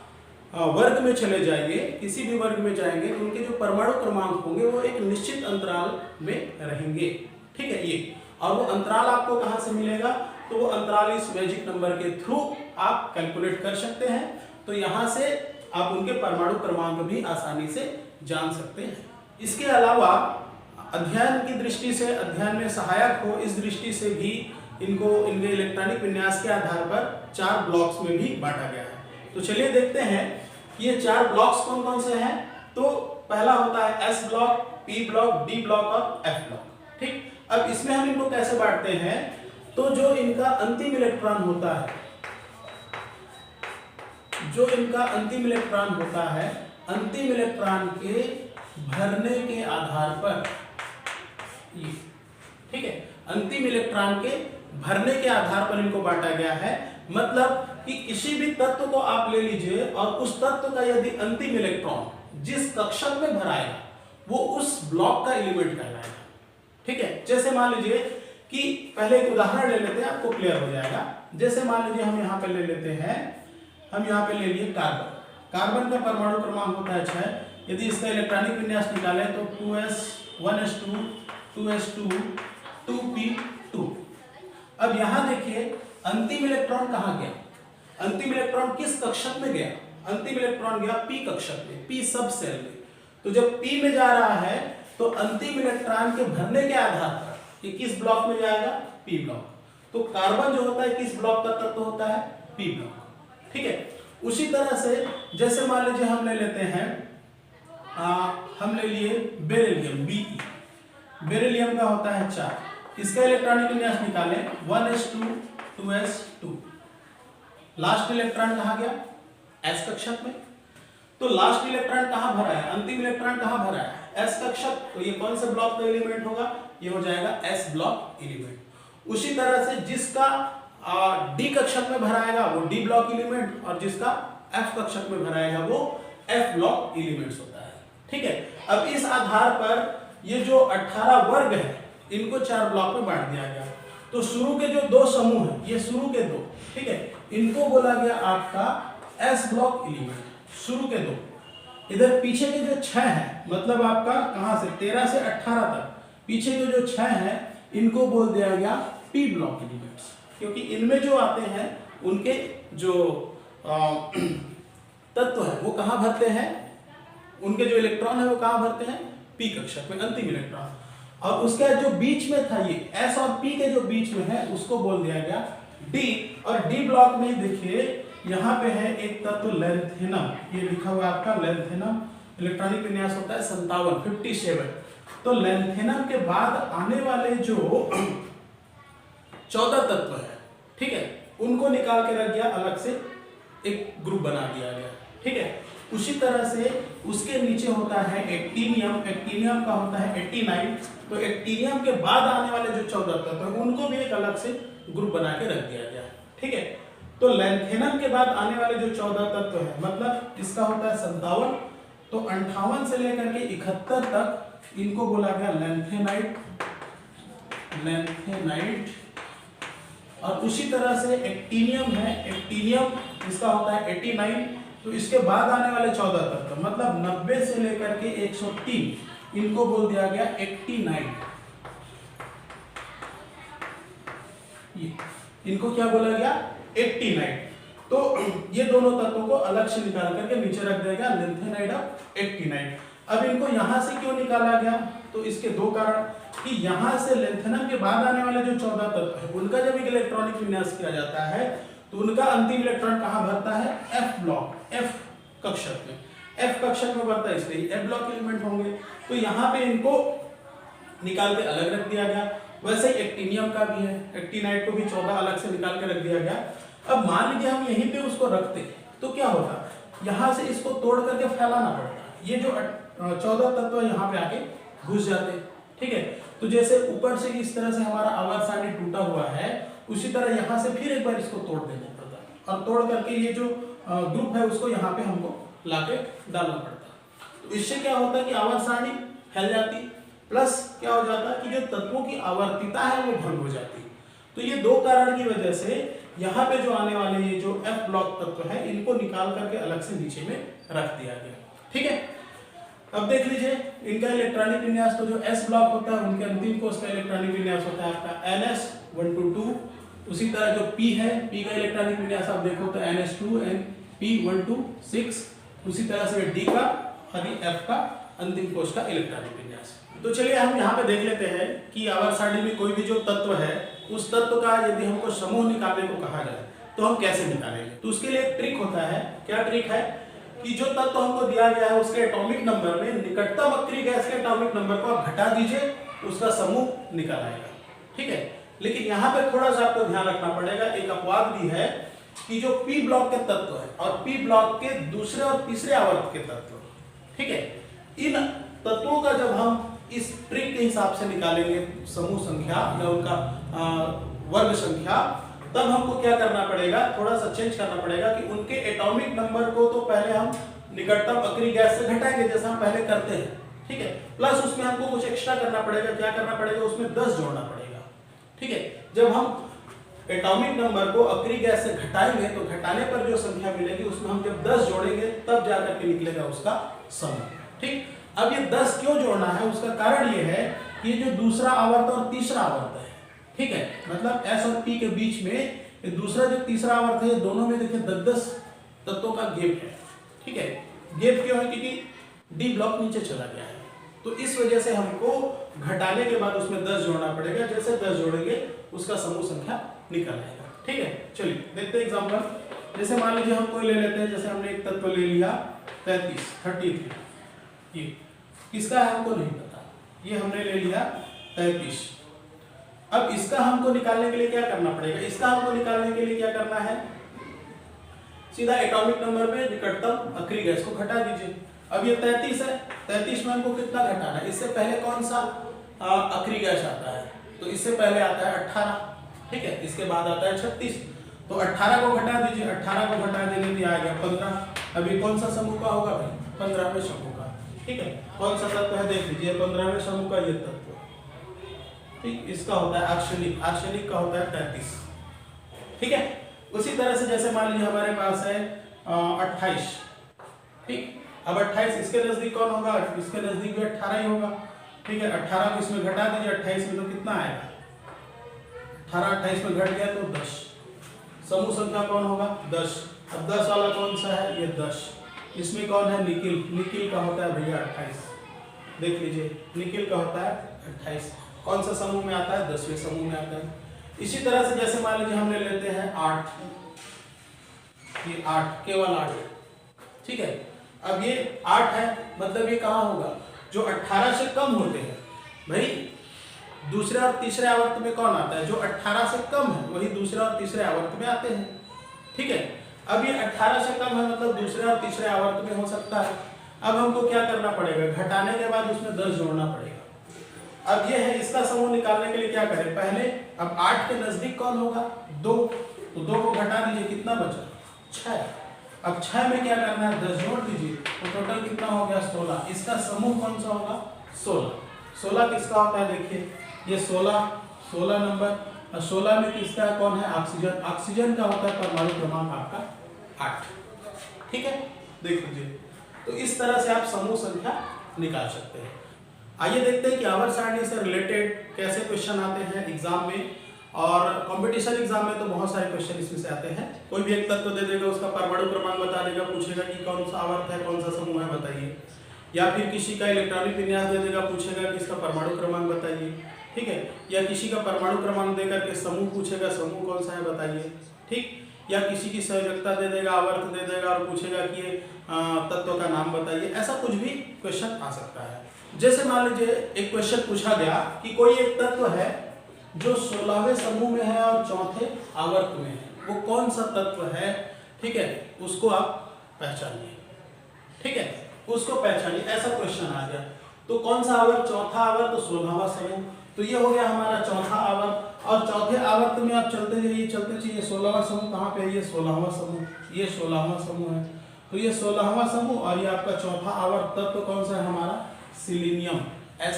वर्ग में चले जाइए, किसी भी वर्ग में जाएंगे तो उनके जो परमाणु क्रमांक होंगे वो एक निश्चित अंतराल में रहेंगे। ठीक है, ये और वो अंतराल आपको कहाँ से मिलेगा, तो वो अंतराल इस मैजिक नंबर के थ्रू आप कैलकुलेट कर सकते हैं। तो यहाँ से आप उनके परमाणु क्रमांक भी आसानी से जान सकते हैं। इसके अलावा अध्ययन की दृष्टि से, अध्ययन में सहायक हो इस दृष्टि से भी इनको इनके इलेक्ट्रॉनिक विन्यास के आधार पर 4 ब्लॉक्स में भी बांटा गया है। तो चलिए देखते हैं कि ये 4 ब्लॉक्स कौन कौन से हैं। तो पहला होता है S block, P block, D block और एफ ब्लॉक। ठीक, अब इसमें हम इनको कैसे बांटते हैं, तो जो इनका अंतिम इलेक्ट्रॉन होता है, जो इनका अंतिम इलेक्ट्रॉन होता है, अंतिम इलेक्ट्रॉन के भरने के आधार पर ये, ठीक है, अंतिम इलेक्ट्रॉन के भरने के आधार पर इनको बांटा गया है। मतलब कि किसी भी तत्व को आप ले लीजिए और उस तत्व का यदि अंतिम इलेक्ट्रॉन जिस कक्षक में भराएगा वो उस ब्लॉक का एलिमेंट कहलाएगा। ठीक है, जैसे मान लीजिए कि पहले एक उदाहरण ले लेते हैं, आपको क्लियर हो जाएगा। जैसे मान लीजिए हम यहाँ पे ले लेते हैं, हम यहाँ पे ले लिए कार्बन। कार्बन का परमाणु क्रमांक होता है 6। यदि इसका इलेक्ट्रॉनिक विन्यास निकालें तो 2s 1s2 2s2 2p2। अब यहाँ देखिए अंतिम इलेक्ट्रॉन कहाँ गया, अंतिम इलेक्ट्रॉन किस कक्षक में गया, अंतिम इलेक्ट्रॉन गया p कक्षक में, p सब सेल में। तो जब p में जा रहा है तो अंतिम इलेक्ट्रॉन के भरने के आधार पर ये किस ब्लॉक में जाएगा, p ब्लॉक। तो कार्बन जो होता है किस ब्लॉक का तत्व होता है, p ब्लॉक। ठीक है, उसी तरह से जैसे मान लीजिए हम ले लेते हैं, हम ले लिए बेरिलियम, Be। बेरिलियम का होता है 4। इसका इलेक्ट्रॉनिक विन्यास निकालें 1s2 2s2। लास्ट इलेक्ट्रॉन कहाँ गया, s कक्षक में। तो लास्ट इलेक्ट्रॉन कहाँ भरा है, अंतिम इलेक्ट्रॉन कहाँ भरा है, s कक्षक। तो ये कौन सा ब्लॉक का एलिमेंट होगा, ये हो जाएगा s ब्लॉक एलिमेंट। उसी तरह से जिसका डी कक्षक में भराएगा वो डी ब्लॉक एलिमेंट और जिसका एफ कक्षक में भराएगा वो एफ ब्लॉक एलिमेंट्स होता है। ठीक है, अब इस आधार पर ये जो 18 वर्ग है इनको 4 ब्लॉक में बांट दिया गया। तो शुरू के जो 2 समूह है, ये शुरू के 2, ठीक है, इनको बोला गया आपका एस ब्लॉक एलिमेंट, शुरू के 2। इधर पीछे के जो 6 है, मतलब आपका कहां से 13 से 18 तक पीछे के जो 6 है इनको बोल दिया गया पी ब्लॉक एलिमेंट्स, क्योंकि इनमें जो आते हैं उनके जो तत्व है वो कहाँ भरते हैं, उनके जो इलेक्ट्रॉन है वो कहाँ भरते हैं, पी कक्षक में, अंतिम इलेक्ट्रॉन। और उसका जो बीच में था ये एस और पी के जो बीच में है उसको बोल दिया गया डी। और डी ब्लॉक में देखिए यहाँ पे है एक तत्व लैंथेनम, ये लिखा हुआ है आपका लैंथेनम। इलेक्ट्रॉनिक विन्यास होता है 57। तो लैंथेनम के बाद आने वाले जो 14 तत्व है, ठीक है, उनको निकाल के रख दिया, अलग से एक ग्रुप बना दिया गया, ठीक है। उसी तरह से उसके नीचे होता है एक्टिनियम, एक्टिनियम का होता है 89, तो एक्टिनियम के बाद आने वाले जो 14 तत्व है उनको भी एक अलग से ग्रुप बना के रख दिया गया, ठीक है। तो लैंथेनम के बाद आने वाले जो 14 तत्व है, मतलब इसका होता है 57, तो 58 से लेकर के 71 तक इनको बोला गया लैंथेनाइट, लैंथेनाइट। और उसी तरह से एक्टिनियम है, एक्टिनियम इसका होता है 89, तो इसके बाद आने वाले 14 तत्व मतलब 90 से लेकर के 103 इनको बोल दिया गया एक्टिनाइट। इनको क्या बोला गया? एक्टिनाइट। तो ये दोनों तत्वों को अलग से निकाल करके नीचे रख दिया गया लैंथेनाइट और एक्टिनाइट। अब इनको यहां से क्यों निकाला गया? तो इसके दो कारण कि यहां से लैंथेनम के बाद आने वाले जो 14 तत्व है उनका जब एक इलेक्ट्रॉनिक विन्यास किया जाता है तो उनका अंतिम इलेक्ट्रॉन कहां भरता है? एफ ब्लॉक, एफ कक्षक में, एफ कक्षक में भरता है, इसलिए एफ ब्लॉक एलिमेंट होंगे। तो यहाँ पे इनको निकाल के अलग रख दिया गया। वैसे ही एक्टिनियम का भी है, एक्टिनाइट को भी 14 अलग से निकाल के रख दिया गया। अब मान लीजिए हम यहीं पे उसको रखते तो क्या होता? यहाँ से इसको तोड़ करके फैलाना पड़ता, ये जो 14 तत्व यहाँ पे आके घुस जाते, ठीक है। तो जैसे ऊपर से इस तरह से हमारा आवर्त सारणी टूटा हुआ है, उसी तरह यहाँ से फिर एक बार इसको तोड़ देना पड़ता और तोड़ करके ये जो ग्रुप है उसको यहाँ पे हमको लाके डालना पड़ता। तो इससे क्या होता है कि आवर्त सारणी फैल जाती, प्लस क्या हो जाता है कि जो तत्वों की आवर्तिता है वो भंग हो जाती। तो ये दो कारण की वजह से यहाँ पे जो आने वाले ये जो एफ ब्लॉक तत्व है इनको निकाल करके अलग से नीचे में रख दिया गया, ठीक है। अब देख लीजिए इनका इलेक्ट्रॉनिक विन्यास, तो जो एस ब्लॉक होता है उनके अंतिम कोष का इलेक्ट्रॉनिक विन्यास होता है आपका NS122। उसी तरह जो P है, P का इलेक्ट्रॉनिक विन्यास आप देखो तो NS2 P126। उसी तरह से D का और F का अंतिम कोष का इलेक्ट्रॉनिक विन्यास। तो चलिए हम यहाँ पे देख लेते हैं कि आवर्त सारणी में कोई भी जो तत्व है उस तत्व का यदि हमको समूह निकालने को कहा जाए तो हम कैसे निकालेंगे। तो उसके लिए एक ट्रिक होता है। क्या ट्रिक है? कि जो तत्व हमको दिया गया है उसके एटॉमिक नंबर में निकटतम अक्रिय गैस के एटॉमिक नंबर को आप घटा दीजिए, उसका समूह निकल आएगा, ठीक है। लेकिन यहाँ पे थोड़ा सा आपको ध्यान रखना पड़ेगा, एक अपवाद भी है कि जो पी ब्लॉक के तत्व है और पी ब्लॉक के दूसरे और तीसरे आवर्त के तत्व, ठीक है, इन तत्वों का जब हम इस ट्रिक के हिसाब से निकालेंगे समूह संख्या या उनका वर्ग संख्या, तब हमको क्या करना पड़ेगा? थोड़ा सा चेंज करना पड़ेगा कि उनके एटॉमिक नंबर को तो पहले हम निकटतम अक्रिय गैस से घटाएंगे जैसा हम पहले करते हैं, ठीक है। प्लस उसमें हमको कुछ एक्स्ट्रा करना पड़ेगा। क्या करना पड़ेगा? उसमें 10 जोड़ना पड़ेगा, ठीक है। जब हम एटॉमिक नंबर को अक्रिय गैस से घटाएंगे तो घटाने पर जो संख्या मिलेगी उसमें हम जब 10 जोड़ेंगे तब जाकर के निकलेगा उसका समूह, ठीक। अब ये 10 क्यों जोड़ना है? उसका कारण ये है कि जो दूसरा आवर्त और तीसरा आवर्त है, ठीक है, मतलब S और P के बीच में ये दूसरा जो तीसरा आवर्त है दोनों में देखिए 10-10 तत्वों का गैप है, ठीक है। गैप क्यों है? क्योंकि D ब्लॉक नीचे चला गया है, तो इस वजह से हमको घटाने के बाद उसमें 10 जोड़ना पड़ेगा। जैसे 10 जोड़ेंगे उसका समूह संख्या निकल आएगा, ठीक है। चलिए देखते हैं एग्जांपल। जैसे मान लीजिए हम कोई ले लेते हैं, जैसे हमने एक तत्व ले लिया 33, ये किसका है हमको नहीं पता, ये हमने ले लिया 33। अब इसका हमको निकालने के लिए क्या करना पड़ेगा? इसका हमको निकालने के लिए क्या करना है? सीधा एटॉमिक नंबर में निकटतम अक्रिय गैस को घटा दीजिए। अब ये 33 है, 33 में हमको कितना घटाना है? इससे पहले कौन सा अक्रिय गैस आता है? तो इससे पहले आता है 18, ठीक है, इसके बाद आता है 36। तो 18 को घटा दीजिए, 18 को घटा देने पे आ गया 15। अभी कौन सा समूह का होगा भाई? 15वें समूह का, ठीक है। कौन सा तत्व है? देख लीजिए 15वें समूह का ये तत्व, ठीक, इसका होता है आर्सेनिक, आर्सेनिक का होता है 33, ठीक है। उसी तरह से जैसे मान लीजिए हमारे पास है 28, ठीक। अब 28 इसके नजदीक कौन होगा? इसके नजदीक भी 18 ही होगा, ठीक है। 18 को इसमें घटा दीजिए, 28 में तो कितना आएगा? 18 28 में घट गया तो 10। समूह संख्या कौन होगा? 10। अब 10 वाला कौन सा है? ये 10। इसमें कौन है? निकिल, निकिल का होता है भैया 28। देख लीजिए निकिल का होता है 28। कौन सा समूह में आता है? 10वें समूह में आता है। इसी तरह से जैसे मान लीजिए हमने लेते हैं 8, ये 8 केवल 8, ठीक है। अब ये 8 है, मतलब ये कहाँ होगा? जो 18 से कम होते हैं भाई, दूसरे और तीसरे आवर्त में कौन आता है? जो 18 से कम है वही दूसरे और तीसरे आवर्त में आते हैं। ठीक है, अब ये 18 से कम है मतलब दूसरे और तीसरे आवर्त में हो सकता है। अब हमको क्या करना पड़ेगा? घटाने के बाद उसमें 10 जोड़ना पड़ेगा। अब ये है, इसका समूह निकालने के लिए क्या करें? पहले अब 8 के नजदीक कौन होगा? 2, तो 2 को घटा दीजिए, कितना बचा? 6। अब 6 में क्या करना है? 10 जोड़ दीजिए, तो टोटल कितना हो गया? 16। इसका समूह कौन सा होगा? 16। 16 किसका होता है? देखिए ये 16 नंबर, और 16 में किसका कौन है? ऑक्सीजन। ऑक्सीजन का होता है परमाणु क्रमांक आपका 8। ठीक है, देख लीजिए। तो इस तरह से आप समूह संख्या निकाल सकते हैं। आइए देखते हैं कि आवर्त सारणी से रिलेटेड कैसे क्वेश्चन आते हैं एग्जाम में, और कंपटीशन एग्जाम में तो बहुत सारे क्वेश्चन इसमें से आते हैं। कोई भी एक तत्व दे देगा, उसका परमाणु क्रमांक बता देगा, पूछेगा कि कौन सा आवर्त है, कौन सा समूह है बताइए। या फिर किसी का इलेक्ट्रॉनिक विन्यास दे देगा, पूछेगा कि इसका परमाणु क्रमांक बताइए। ठीक है, या किसी का परमाणु क्रमांक देकर के समूह पूछेगा, समूह कौन सा है बताइए। ठीक, या किसी की संयोजकता दे देगा, आवर्त दे देगा और पूछेगा कि तत्व का नाम बताइए। ऐसा कुछ भी क्वेश्चन आ सकता है। जैसे मान लीजिए एक क्वेश्चन पूछा गया कि कोई एक तत्व है जो 16वें समूह में है और चौथे आवर्त में है, वो कौन सा तत्व है? ठीक है, उसको आप पहचानिए। ठीक है, उसको पहचानिए, ऐसा क्वेश्चन आ गया। तो कौन सा आवर्त? चौथा आवर्त, तो 16वां समूह। तो ये हो गया हमारा चौथा आवर्त। और चौथे आवर्त में आप चलते जाइए, चलते चाहिए। 16वां समूह कहाँ पे है? ये 16वां समूह, ये 16वां समूह है। तो ये 16वां समूह, और ये आपका चौथा आवर्त तत्व कौन सा है हमारा? Selenium Fe।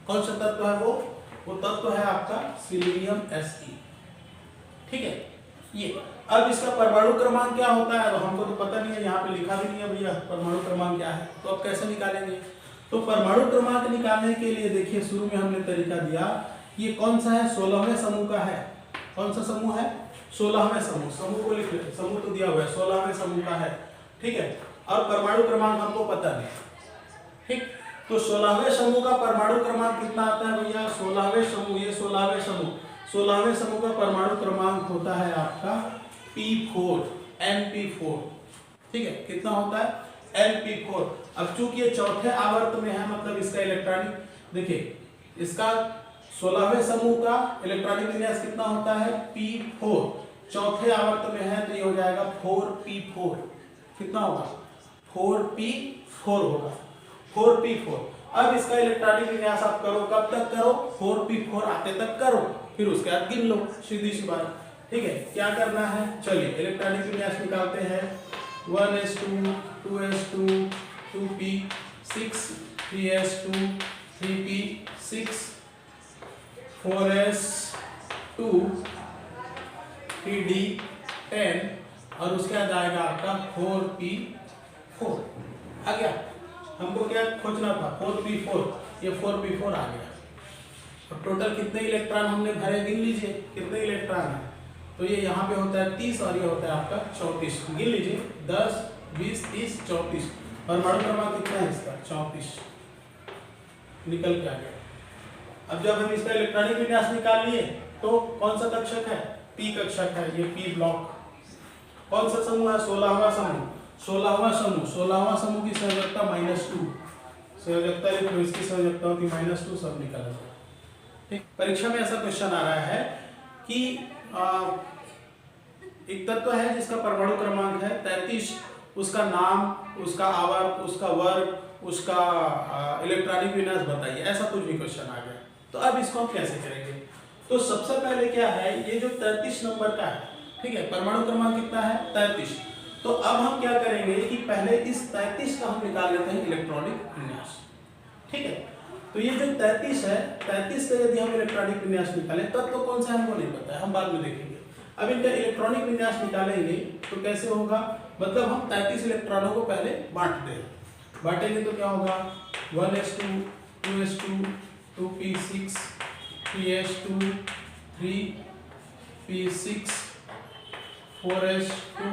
कौन सा तत्व है वो तत्व है आपका सिलीनियम Fe। ठीक है, ये। अब इसका परमाणु क्रमांक क्या होता है? तो हमको तो पता नहीं है, यहाँ पे लिखा भी नहीं है भैया परमाणु क्रमांक क्या है। तो अब कैसे निकालेंगे? तो परमाणु क्रमांक निकालने के लिए देखिए शुरू में हमने तरीका दिया, ये कौन सा है? 16वें समूह का है। कौन सा समूह है? 16वें समूह। समूह को लिख ले, समूह तो दिया हुआ है, 16वें समूह का है। ठीक है, और परमाणु क्रमांक हमको पता नहीं। ठीक, तो 16वें समूह का परमाणु क्रमांक कितना आता है भैया? 16वें समूह, ये 16वें समूह, 16वें समूह का परमाणु क्रमांक होता है आपका P4, Np4। ठीक है, कितना होता है? Np4। अब चूंकि ये चौथे आवर्त में है, मतलब इसका इलेक्ट्रॉनिक, देखिए इसका 16वें समूह का इलेक्ट्रॉनिक विन्यास कितना होता है? P4। चौथे आवर्त में है तो ये हो जाएगा 4p4। कितना होगा? 4p4 होगा, 4p4। अब इसका इलेक्ट्रॉनिक विन्यास आप करो, कब तक करो? 4p4 आते तक करो, फिर उसके बाद गिन लो, सीधी सी बात। ठीक है, क्या करना है? चलिए इलेक्ट्रॉनिक विन्यास निकालते हैं। 1s2 2s2 2p6 3s2 3p6 4s2 3d10, और उसके बाद आएगा आपका 4p4। आ गया? हमको क्या खोजना था? 4p4, ये 4p4 आ गया। और टोटल कितने इलेक्ट्रॉन हमने भरे गिन लीजिए, कितने इलेक्ट्रॉन है? तो ये यहाँ पे होता है 30 और ये होता है आपका 34। गिन लीजिए 10 20 30 34। परमाणु क्रमांक कितना है इसका? 34 निकल के आ गया। अब जब हम इसका इलेक्ट्रॉनिक विन्यास निकाल लिए तो कौन सा कक्षक है? पी कक्षक है, ये पी ब्लॉक। कौन सा समूह है? 16वां समूह। 16वां समूह, 16वां समूह की संयोजकता -2, संयोजकता लिखो, तो इसकी संयोजकता होती -2, सब निकल गया। ठीक, परीक्षा में ऐसा क्वेश्चन आ रहा है कि एक तत्व है जिसका परमाणु क्रमांक है 33, उसका नाम, उसका आवर्त, उसका वर्ग, उसका इलेक्ट्रॉनिक विन्यास बताइए। ऐसा कुछ भी क्वेश्चन आ गया, तो अब इसको हम कैसे करेंगे? तो सबसे पहले क्या है, ये जो 33 नंबर का है, ठीक है, परमाणु क्रमांक कितना है? 33। तो अब हम क्या करेंगे कि पहले इस 33 का हम निकाल लेते हैं इलेक्ट्रॉनिक विन्यास। ठीक है, तो ये जो 33 है, 33 का यदि हम इलेक्ट्रॉनिक विन्यास निकालें तब तो कौन सा हमको नहीं पता है, हम बाद में देखेंगे। अब इनका इलेक्ट्रॉनिक विन्यास निकालेंगे तो कैसे होगा? मतलब हम 33 इलेक्ट्रॉनों को पहले बांट दें। बांटेंगे तो क्या होगा? 1s2 2s2 2p6 3s2 3p6 4s2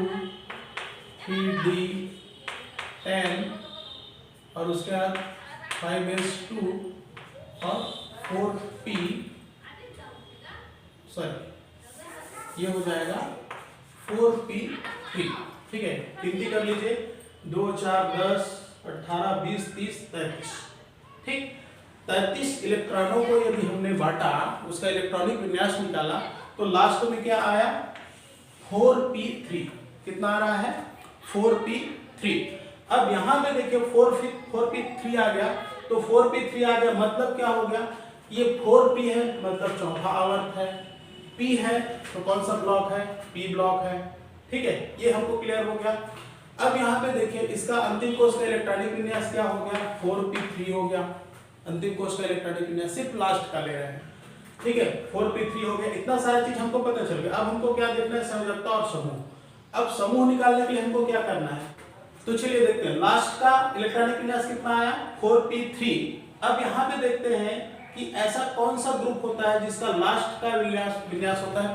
3d10 और उसके बाद 5s2 और 4p, सॉरी ये हो जाएगा 4p3। ठीक है, गिनती कर लीजिए, 2 4 10 18 20 30 33। ठीक, 33 इलेक्ट्रॉनों को यदि हमने बांटा, उसका इलेक्ट्रॉनिक विन्यास निकाला, तो लास्ट में क्या आया 4p3। कितना आ रहा है 4p3। अब यहाँ पे देखिए 4p3 आ गया, तो 4p3 आ गया मतलब क्या हो गया, ये 4p है मतलब चौथा आवर्त है, p है तो कौन सा ब्लॉक है, p ब्लॉक है। ठीक है, ये हमको क्लियर हो गया। अब यहाँ पे देखिए इसका अंतिम कोश का इलेक्ट्रॉनिक विन्यास क्या हो गया 4p3 हो गया। अंतिम कोश का इलेक्ट्रॉनिक विन्यास सिर्फ लास्ट का ले रहे हैं। ठीक है, 4p3 हो गया। इतना सारा चीज हमको पता चल गया। अब हमको क्या देखना है, संयोजकता और समूह। अब समूह निकालने के लिए हमको क्या करना है, तो चलिए देखते हैं। लास्ट का इलेक्ट्रॉनिक विन्यास कितना आया 4p3। अब यहाँ पे देखते हैं कि ऐसा कौन सा ग्रुप होता है जिसका लास्ट का विन्यास होता है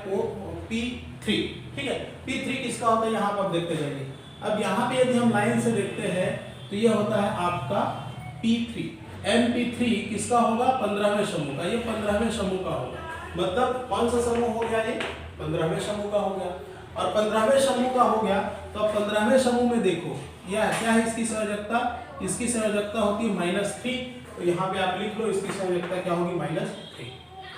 p3। ठीक है, p3 किसका होता है यहाँ पर देखते जाइए। अब यहाँ पे यदि हम लाइन से देखते हैं तो ये होता है आपका p3। np3 किसका होगा 15वें समूह का, ये 15वें समूह का होगा। मतलब कौन सा समूह हो गया, ये 15वें समूह का हो गया। और 15वें समूह का हो गया तो अब 15वें समूह में देखो यह क्या है, इसकी संयोजकता, इसकी संयोजकता होती है -3। तो यहाँ पे आप लिख लो इसकी संयोजकता क्या होगी -3।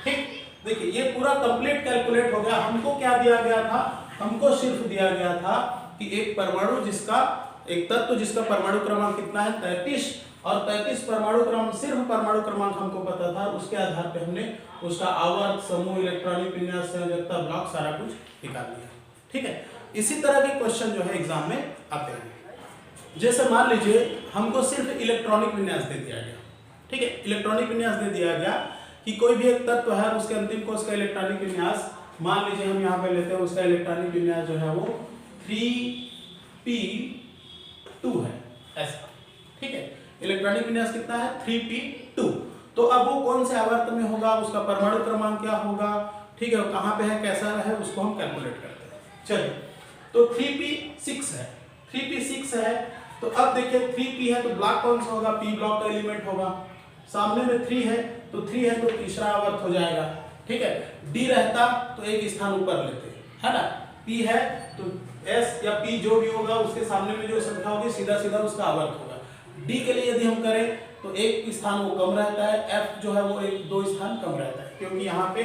ठीक, देखिए ये पूरा कंप्लीट कैलकुलेट हो गया। हमको क्या दिया गया था, हमको सिर्फ दिया गया था कि एक परमाणु जिसका, एक तत्व जिसका परमाणु क्रमांक कितना है 33, और 33 परमाणु क्रमांक, सिर्फ परमाणु क्रमांक हमको पता था। उसके आधार पे हमने उसका आवर्त, समूह, इलेक्ट्रॉनिक विन्यास, संयोजकता, ब्लॉक सारा कुछ निकाल लिया। ठीक है, इसी तरह के क्वेश्चन जो है एग्जाम में आते हैं। जैसे मान लीजिए हमको सिर्फ इलेक्ट्रॉनिक विन्यास दे दिया गया। ठीक है, इलेक्ट्रॉनिक विन्यास दे दिया गया कि कोई भी एक तत्व है, उसके अंतिम कोश का इलेक्ट्रॉनिक विन्यास, मान लीजिए हम यहाँ पे लेते हैं, उसका इलेक्ट्रॉनिक विन्यास जो है वो 3p2 है ऐसा। ठीक है, इलेक्ट्रॉनिक विन्यास कितना है 3p2। तो अब वो कौन से आवर्त में होगा, उसका परमाणु क्रमांक क्या होगा, ठीक है, कहाँ पे है, कैसा है, उसको हम कैलकुलेट करते हैं। चलिए, तो 3p6 है, 3p6 है। तो अब देखिए 3p है तो ब्लॉक कौन सा होगा, p ब्लॉक का एलिमेंट होगा। सामने में 3 है तो 3 है तो तीसरा आवर्त हो जाएगा। ठीक है, d रहता तो एक स्थान ऊपर लेते, है ना। p है तो s या p जो भी होगा उसके सामने में जो संख्या होगी सीधा सीधा उसका आवर्त होगा। d के लिए यदि हम करें तो एक स्थान वो कम रहता है, f जो है वो एक 2 स्थान कम रहता है, क्योंकि यहाँ पे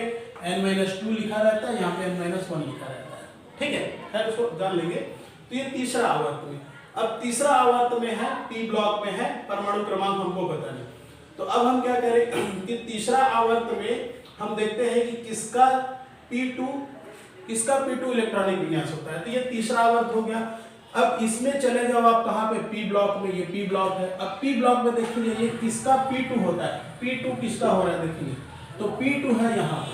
n-2 लिखा रहता है, यहाँ पे n-1 लिखा रहता है। ठीक है, खैर उसको जान लेंगे। तो ये तीसरा आवर्त में, अब तीसरा आवर्त में है, p ब्लॉक में है, परमाणु क्रमांक हमको पता नहीं। तो अब हम क्या करें कि तीसरा आवर्त में हम देखते हैं कि किसका p2 इलेक्ट्रॉनिक विन्यास होता है। तो ये तीसरा आवर्त हो गया। अब इसमें चले जाओ आप कहाँ पे, p ब्लॉक में, ये p ब्लॉक है। अब p ब्लॉक में देखिए ये किसका p2 होता है, p2 किसका हो रहा है देखिए, तो p2 है यहाँ पे।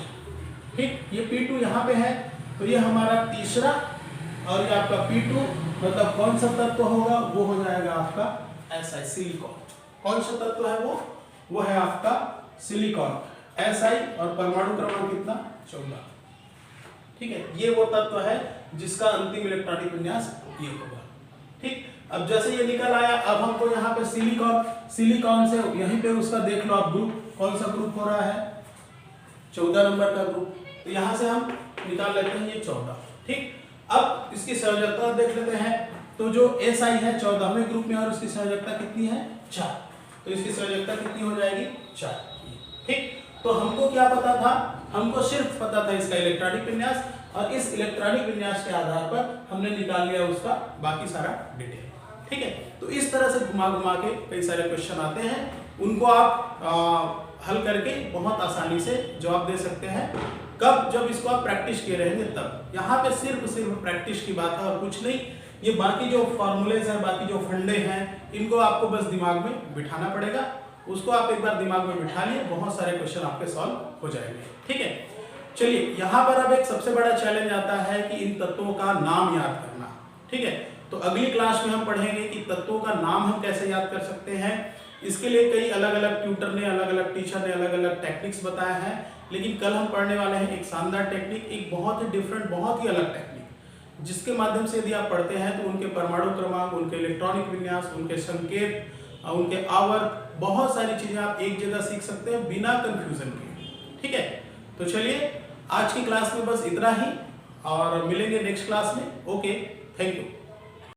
ठीक, ये p2 यहाँ पे है, तो ये हमारा तीसरा, और ये आपका p2 मतलब कौन सा तत्व होगा, वो हो जाएगा आपका Si सिलिकॉन। कौन सा तत्व है वो है आपका सिलिकॉन Si, और परमाणु क्रमांक कितना 14। ठीक है, ये वो तत्व है जिसका अंतिम इलेक्ट्रॉनिक विन्यास ये होगा। ठीक, अब जैसे ये निकल आया, अब हमको यहाँ पे सिलिकॉन से यहीं पे उसका देख लो आप ग्रुप, कौन सा ग्रुप हो रहा है 14 नंबर का ग्रुप। तो यहाँ से हम निकाल लेते हैं ये 14। ठीक, अब इसकी संयोजकता देख लेते हैं। तो जो Si है 14वें ग्रुप में, और उसकी संयोजकता कितनी है 4। तो इसकी संयोजकता कितनी हो जाएगी 4। ठीक, तो हमको क्या पता था, हमको सिर्फ पता था इसका इलेक्ट्रॉनिक विन्यास, और इस इलेक्ट्रॉनिक विन्यास के आधार पर हमने निकाल लिया उसका बाकी सारा डिटेल। ठीक है, तो इस तरह से घुमा घुमा के कई सारे क्वेश्चन आते हैं, उनको आप हल करके बहुत आसानी से जवाब दे सकते हैं। कब, जब इसको आप प्रैक्टिस किए रहेंगे तब। यहाँ पे सिर्फ प्रैक्टिस की बात है और कुछ नहीं। ये बाकी जो फॉर्मूलेज हैं, बाकी जो फंडे हैं, इनको आपको बस दिमाग में बिठाना पड़ेगा। उसको आप एक बार दिमाग में बिठा लिए, बहुत सारे क्वेश्चन आपके सॉल्व हो जाएंगे। ठीक है, चलिए यहाँ पर अब एक सबसे बड़ा चैलेंज आता है कि इन तत्वों का नाम याद करना। ठीक है, तो अगली क्लास में हम पढ़ेंगे कि तत्वों का नाम हम कैसे याद कर सकते हैं। इसके लिए कई अलग अलग ट्यूटर ने, अलग अलग टीचर ने अलग अलग टेक्निक्स बताए हैं, लेकिन कल हम पढ़ने वाले हैं एक शानदार टेक्निक, एक बहुत ही डिफरेंट, बहुत ही अलग टेक्निक, जिसके माध्यम से यदि आप पढ़ते हैं तो उनके परमाणु क्रमांक, उनके इलेक्ट्रॉनिक विन्यास, उनके संकेत, उनके आवर्त, बहुत सारी चीजें आप एक जगह सीख सकते हैं बिना कंफ्यूजन के। ठीक है, तो चलिए आज की क्लास में बस इतना ही, और मिलेंगे नेक्स्ट क्लास में। Okay, thank you.